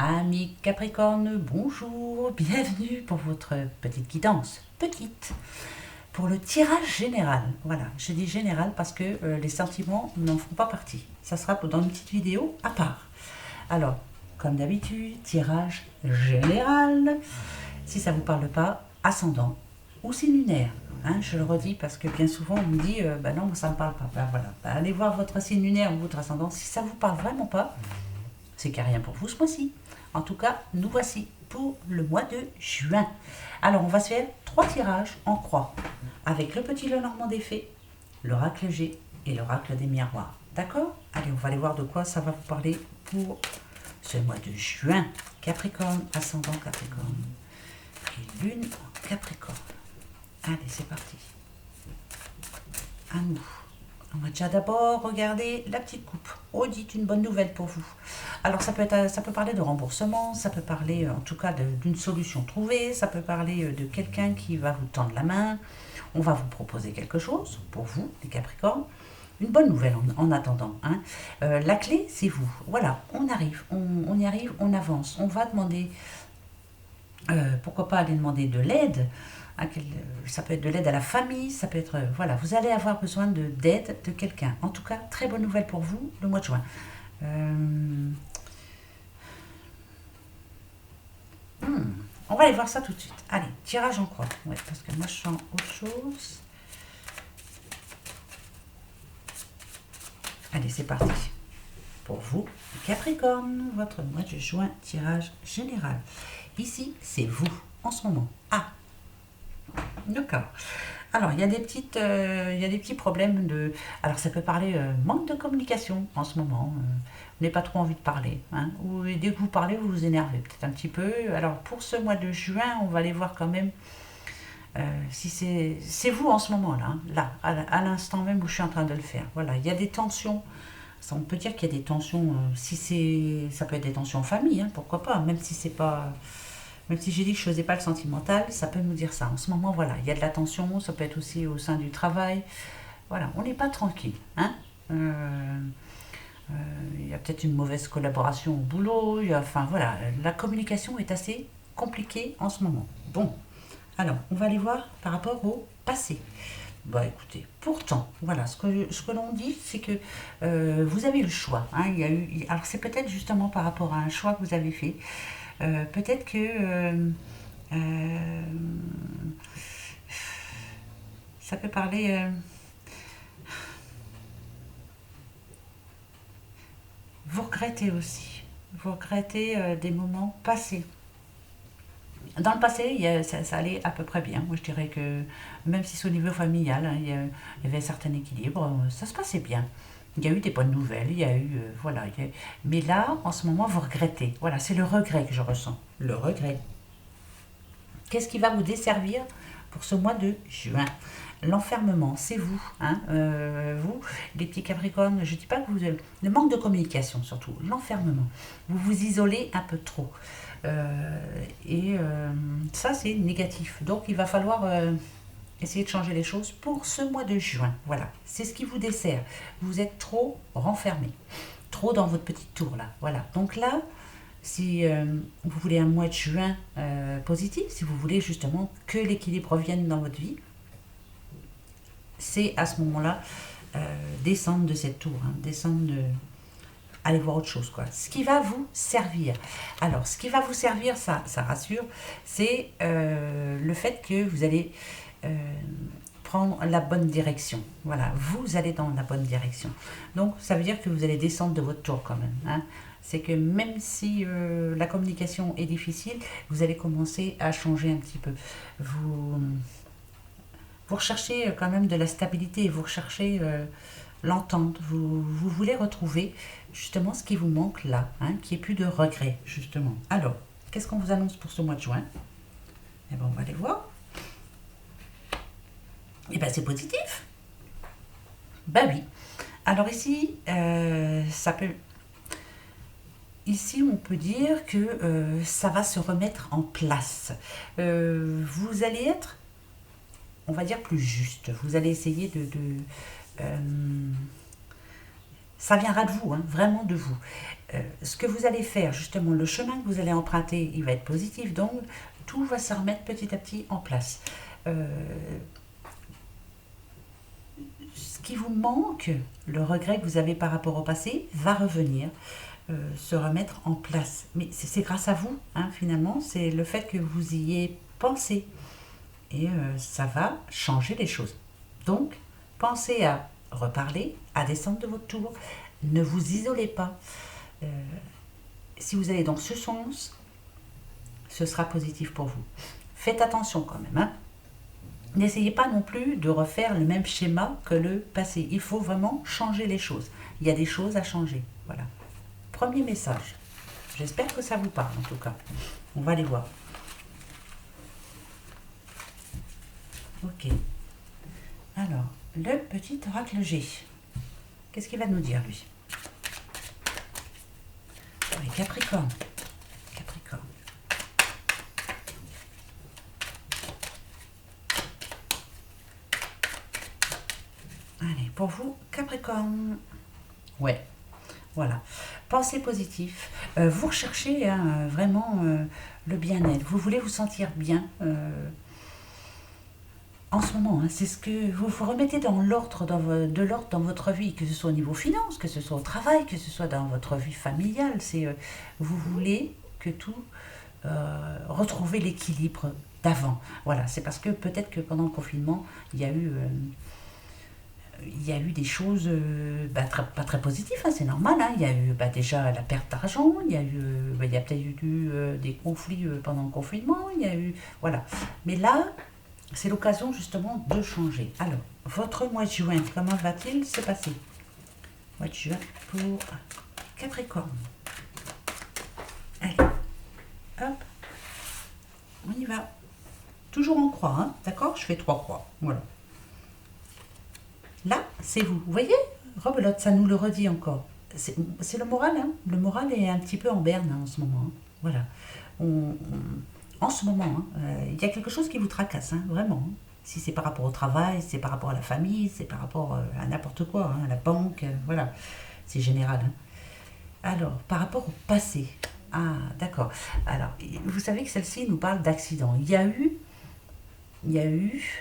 Amis Capricorne, bonjour, bienvenue pour votre petite guidance. Petite, pour le tirage général. Voilà, je dis général parce que les sentiments n'en font pas partie. Ça sera dans une petite vidéo à part. Alors, comme d'habitude, tirage général. Si ça ne vous parle pas, ascendant ou signe lunaire. Hein, je le redis parce que bien souvent on me dit bah non, ça ne me parle pas. Ben voilà, allez voir votre signe lunaire ou votre ascendant. Si ça ne vous parle vraiment pas, c'est qu'il n'y a rien pour vous ce mois-ci. En tout cas, nous voici pour le mois de juin. Alors, on va se faire 3 tirages en croix, avec le petit Lenormand des fées, l'oracle G et l'oracle des miroirs. D'accord? Allez, on va aller voir de quoi ça va vous parler pour ce mois de juin. Capricorne, ascendant Capricorne et lune en Capricorne. Allez, c'est parti. À nous. On va déjà d'abord regarder la petite coupe. Oh, dites une bonne nouvelle pour vous. Alors, ça peut parler de remboursement, ça peut parler en tout cas d'une solution trouvée, ça peut parler de quelqu'un qui va vous tendre la main. On va vous proposer quelque chose pour vous, les Capricornes. Une bonne nouvelle en attendant. Hein. La clé, c'est vous. Voilà, on arrive, on y arrive, on avance. On va demander, pourquoi pas aller demander de l'aide. Ça peut être de l'aide à la famille, ça peut être... voilà, vous allez avoir besoin d'aide de quelqu'un. En tout cas, très bonne nouvelle pour vous, le mois de juin. On va aller voir ça tout de suite. Allez, tirage en croix. Ouais, parce que moi, je sens autre chose. Allez, c'est parti. Pour vous, Capricorne, votre mois de juin, tirage général. Ici, c'est vous, en ce moment. Ah, d'accord. Alors, il y a des petits problèmes de... Alors, ça peut parler manque de communication en ce moment. Vous n'avez pas trop envie de parler. Hein, ou dès que vous parlez, vous vous énervez peut-être un petit peu. Alors, pour ce mois de juin, on va aller voir quand même si c'est vous en ce moment-là. Hein, là, à l'instant même où je suis en train de le faire. Voilà, il y a des tensions. Ça, on peut dire qu'il y a des tensions. Ça peut être des tensions en famille, hein, pourquoi pas. Même si c'est pas... Même si j'ai dit que je ne faisais pas le sentimental, ça peut nous dire ça. En ce moment, voilà, il y a de la tension, ça peut être aussi au sein du travail. Voilà, on n'est pas tranquille. Hein. Il y a peut-être une mauvaise collaboration au boulot. Enfin, voilà, la communication est assez compliquée en ce moment. Bon, alors, on va aller voir par rapport au passé. Bah écoutez, pourtant, voilà, ce que l'on dit, c'est que vous avez eu le choix. Hein, alors c'est peut-être justement par rapport à un choix que vous avez fait. Peut-être que euh, ça peut parler... vous regrettez aussi. Vous regrettez des moments passés. Dans le passé, ça allait à peu près bien. Moi, je dirais que même si c'est au niveau familial, hein, il y avait un certain équilibre, ça se passait bien. Il y a eu des bonnes nouvelles, il y a eu... voilà. Mais là, en ce moment, vous regrettez. Voilà, c'est le regret que je ressens. Le regret. Qu'est-ce qui va vous desservir pour ce mois de juin? L'enfermement, c'est vous, hein, vous, les petits Capricornes. Je ne dis pas que vous... Le manque de communication, surtout. L'enfermement. Vous vous isolez un peu trop. Et ça, c'est négatif. Donc, il va falloir essayer de changer les choses pour ce mois de juin. Voilà, c'est ce qui vous dessert. Vous êtes trop renfermé, trop dans votre petite tour là. Voilà. Donc là, si vous voulez un mois de juin positif, si vous voulez justement que l'équilibre revienne dans votre vie, c'est à ce moment-là descendre de cette tour, hein, descendre de... Allez voir autre chose, quoi. Ce qui va vous servir. Alors, ce qui va vous servir, ça rassure, c'est le fait que vous allez prendre la bonne direction. Voilà, vous allez dans la bonne direction. Donc, ça veut dire que vous allez descendre de votre tour quand même. Hein. C'est que même si la communication est difficile, vous allez commencer à changer un petit peu. Vous recherchez quand même de la stabilité, vous recherchez l'entente, vous voulez retrouver justement ce qui vous manque là, hein, qu'il n'y ait plus de regrets, justement. Alors, qu'est-ce qu'on vous annonce pour ce mois de juin? Eh bien, on va aller voir. Eh bien, c'est positif. Ben oui. Alors ici, ça peut... Ici, on peut dire que ça va se remettre en place. Vous allez être, on va dire, plus juste. Vous allez essayer ça viendra de vous, hein, vraiment de vous. ce que vous allez faire, justement, le chemin que vous allez emprunter, il va être positif, donc tout va se remettre petit à petit en place. Ce qui vous manque, le regret que vous avez par rapport au passé, va revenir, se remettre en place. Mais c'est grâce à vous, hein, finalement, c'est le fait que vous y ayez pensé. Et ça va changer les choses. Donc, pensez à reparler, à descendre de votre tour. Ne vous isolez pas. Euh, si vous allez dans ce sens, ce sera positif pour vous. Faites attention quand même, hein. N'essayez pas non plus de refaire le même schéma que le passé. Il faut vraiment changer les choses. Il y a des choses à changer. Voilà. Premier message. J'espère que ça vous parle en tout cas. On va les voir. Ok. Alors, le petit oracle G. Qu'est-ce qu'il va nous dire, lui? Oui, Capricorne. Capricorne. Allez, pour vous, Capricorne. Ouais, voilà. Pensez positif. Vous recherchez hein, vraiment le bien-être. Vous voulez vous sentir bien. En ce moment, hein, c'est ce que vous vous remettez dans l'ordre, de l'ordre dans votre vie, que ce soit au niveau finance, que ce soit au travail, que ce soit dans votre vie familiale. Vous voulez que tout retrouver l'équilibre d'avant. Voilà, c'est parce que peut-être que pendant le confinement, il y a eu des choses pas très positives, hein, c'est normal. Hein. Il y a eu déjà la perte d'argent, il y a peut-être eu des conflits pendant le confinement, il y a eu. Voilà. Mais là, c'est l'occasion justement de changer. Alors, votre mois de juin, comment va-t-il se passer? Mois de juin pour Capricorne. Allez, hop, on y va. Toujours en croix, hein, d'accord? Je fais 3 croix, voilà. Là, c'est vous. Vous voyez? Rebelote, ça nous le redit encore. C'est le moral, hein. Le moral est un petit peu en berne hein, en ce moment. Hein. Voilà. En ce moment, hein, il y a quelque chose qui vous tracasse, hein, vraiment. Hein. Si c'est par rapport au travail, si c'est par rapport à la famille, c'est par rapport à n'importe quoi, hein, à la banque, voilà. C'est général. Hein. Alors, par rapport au passé. Ah, d'accord. Alors, vous savez que celle-ci nous parle d'accident.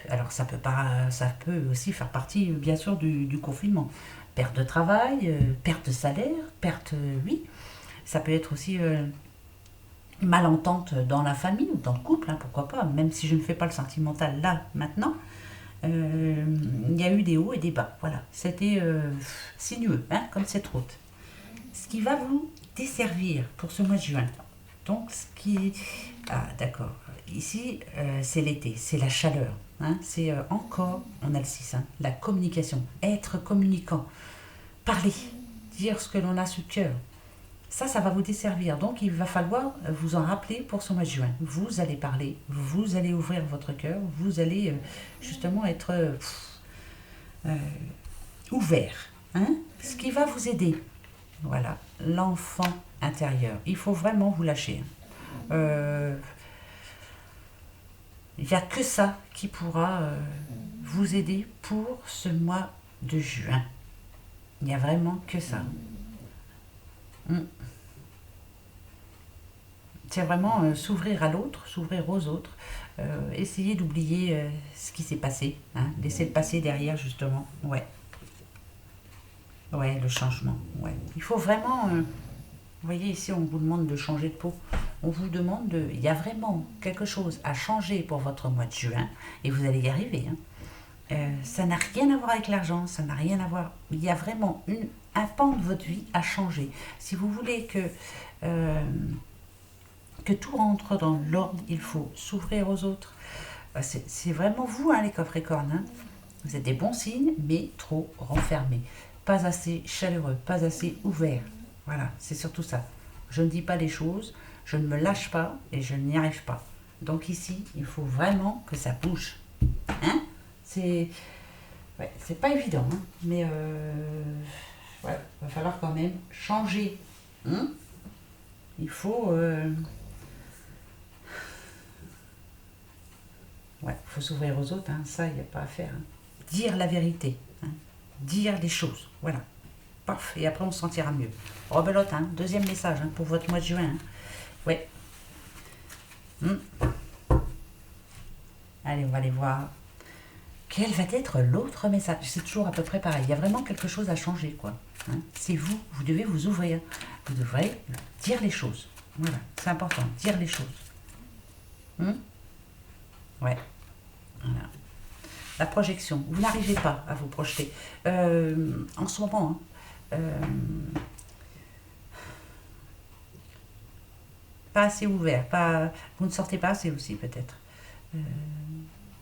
Alors ça peut aussi faire partie, bien sûr, du confinement. Perte de travail, perte de salaire, oui. Ça peut être aussi malentente dans la famille ou dans le couple, hein, pourquoi pas, même si je ne fais pas le sentimental là, maintenant. Il y a eu des hauts et des bas, voilà. C'était sinueux, hein, comme cette route. Ce qui va vous desservir pour ce mois de juin. Donc, Ah, d'accord. Ici, c'est l'été, c'est la chaleur. Hein, c'est encore, on a le 6, hein, la communication. Être communicant. Parler. Dire ce que l'on a sous le cœur. Ça va vous desservir. Donc, il va falloir vous en rappeler pour ce mois de juin. Vous allez parler, vous allez ouvrir votre cœur, vous allez justement être ouvert. Hein, ce qui va vous aider. Voilà, l'enfant intérieur. Il faut vraiment vous lâcher. Il n'y a que ça qui pourra vous aider pour ce mois de juin. Il n'y a vraiment que ça. C'est vraiment s'ouvrir à l'autre, s'ouvrir aux autres, essayer d'oublier ce qui s'est passé, hein, laisser le passé derrière justement. Ouais, ouais, le changement. Ouais. Il faut vraiment. Vous voyez ici, on vous demande de changer de peau. On vous demande il y a vraiment quelque chose à changer pour votre mois de juin et vous allez y arriver. Hein. Ça n'a rien à voir avec l'argent, ça n'a rien à voir. Il y a vraiment un pan de votre vie à changer. Si vous voulez que tout rentre dans l'ordre, il faut s'ouvrir aux autres. C'est vraiment vous, hein, les Capricornes. Hein. Vous êtes des bons signes, mais trop renfermés. Pas assez chaleureux, pas assez ouverts. Voilà, c'est surtout ça. Je ne dis pas les choses, je ne me lâche pas et je n'y arrive pas. Donc ici, il faut vraiment que ça bouge. Hein? C'est pas évident, hein, mais va falloir quand même changer. Hein? Il faut faut s'ouvrir aux autres, hein, ça, il n'y a pas à faire. Hein. Dire la vérité, hein, dire les choses, voilà. Paf, et après on se sentira mieux. Rebelote, hein, deuxième message hein, pour votre mois de juin. Hein. Ouais. Allez, on va aller voir. Quel va être l'autre message? C'est toujours à peu près pareil. Il y a vraiment quelque chose à changer, quoi. Hein. C'est vous, vous devez vous ouvrir. Vous devrez dire les choses. Voilà, c'est important, dire les choses. Ouais, voilà. La projection. Vous n'arrivez pas à vous projeter. En ce moment, hein, pas assez ouvert. Pas, vous ne sortez pas assez aussi, peut-être.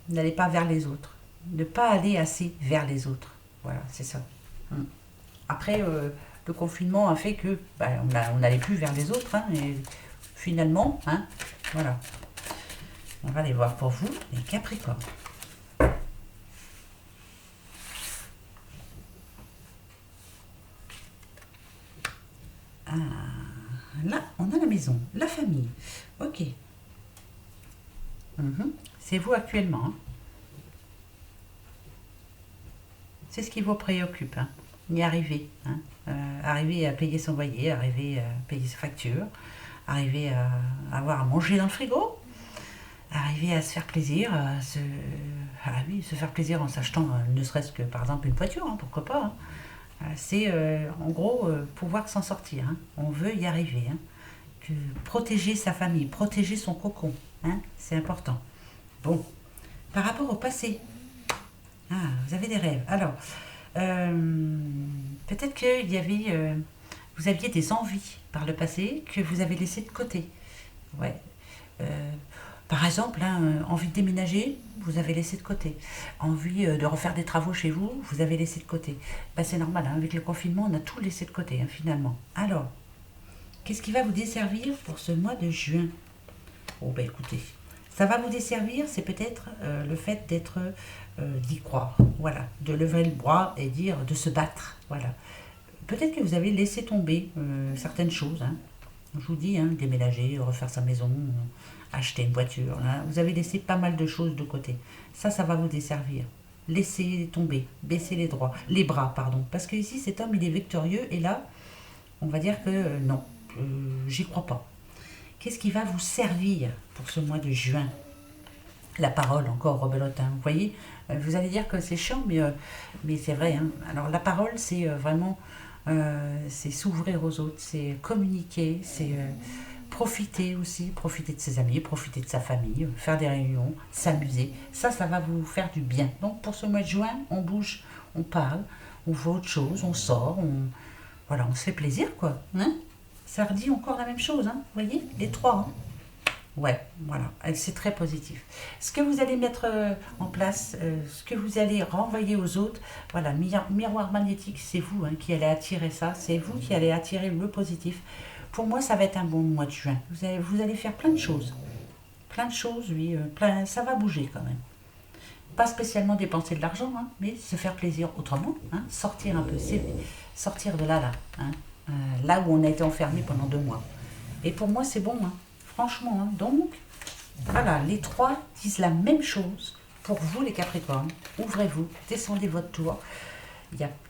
N'allez pas vers les autres. Ne pas aller assez vers les autres. Voilà, c'est ça. Après, le confinement a fait que on n'allait plus vers les autres. Hein, et finalement, hein, voilà. On va aller voir pour vous les Capricornes. Ah, là, on a la maison, la famille. Ok. C'est vous actuellement. Hein. C'est ce qui vous préoccupe. Hein. Y arriver. Hein. Arriver à payer son loyer, arriver à payer ses factures, arriver à avoir à manger dans le frigo, arriver à se faire plaisir, se faire plaisir en s'achetant ne serait-ce que par exemple une voiture, hein, pourquoi pas. Hein. C'est en gros pouvoir s'en sortir. Hein. On veut y arriver. Hein. Protéger sa famille, protéger son cocon. Hein. C'est important. Bon, par rapport au passé, vous avez des rêves. Alors, peut-être qu'il y avait, vous aviez des envies par le passé que vous avez laissées de côté. Ouais. Par exemple, hein, envie de déménager, vous avez laissé de côté. Envie de refaire des travaux chez vous, vous avez laissé de côté. C'est normal, hein, avec le confinement, on a tout laissé de côté, hein, finalement. Alors, qu'est-ce qui va vous desservir pour ce mois de juin? Oh, écoutez, ça va vous desservir, c'est peut-être le fait d'y croire. Voilà, de lever le bras et de se battre. Voilà. Peut-être que vous avez laissé tomber certaines choses. Hein. Je vous dis, hein, déménager, refaire sa maison, acheter une voiture. Hein. Vous avez laissé pas mal de choses de côté. Ça va vous desservir. Laissez tomber, baissez les bras, pardon. Parce que ici, cet homme, il est victorieux. Et là, on va dire que non, j'y crois pas. Qu'est-ce qui va vous servir pour ce mois de juin? La parole, encore rebelote. Hein. Vous voyez, vous allez dire que c'est chiant, mais c'est vrai. Hein. Alors, la parole, c'est vraiment... c'est s'ouvrir aux autres, c'est communiquer, c'est profiter aussi, profiter de ses amis, profiter de sa famille, faire des réunions, s'amuser. Ça va vous faire du bien. Donc pour ce mois de juin, on bouge, on parle, on voit autre chose, on sort, voilà, on se fait plaisir quoi. Hein. Ça redit encore la même chose, hein, vous voyez, les trois. Hein. Ouais, voilà, c'est très positif. Ce que vous allez mettre en place, ce que vous allez renvoyer aux autres, voilà, miroir magnétique, c'est vous hein, qui allez attirer ça, c'est vous qui allez attirer le positif. Pour moi, ça va être un bon mois de juin. Vous allez faire plein de choses. Plein de choses, oui, ça va bouger quand même. Pas spécialement dépenser de l'argent, hein, mais se faire plaisir autrement, hein, sortir un peu, sortir de là, hein, là où on a été enfermé pendant 2 mois. Et pour moi, c'est bon, hein. Franchement, hein. Donc, voilà, les trois disent la même chose pour vous les Capricornes. Ouvrez-vous, descendez votre tour.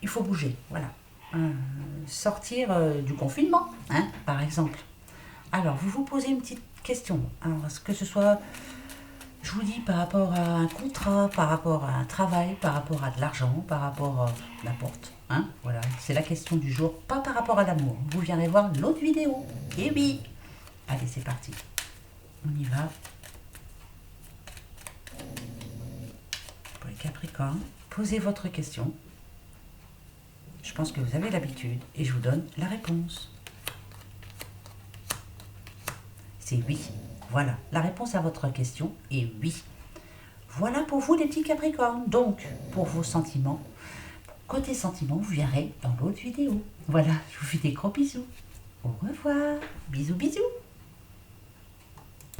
Il faut bouger, voilà. Sortir du confinement, hein, par exemple. Alors, vous vous posez une petite question. Alors, est-ce que ce soit, je vous dis, par rapport à un contrat, par rapport à un travail, par rapport à de l'argent, par rapport à n'importe. Hein, voilà, c'est la question du jour, pas par rapport à l'amour. Vous viendrez voir l'autre vidéo. Et oui. Allez, c'est parti. On y va. Pour les Capricornes, posez votre question. Je pense que vous avez l'habitude et je vous donne la réponse. C'est oui. Voilà, la réponse à votre question est oui. Voilà pour vous les petits Capricornes. Donc, pour vos sentiments, côté sentiments, vous verrez dans l'autre vidéo. Voilà, je vous fais des gros bisous. Au revoir. Bisous, bisous.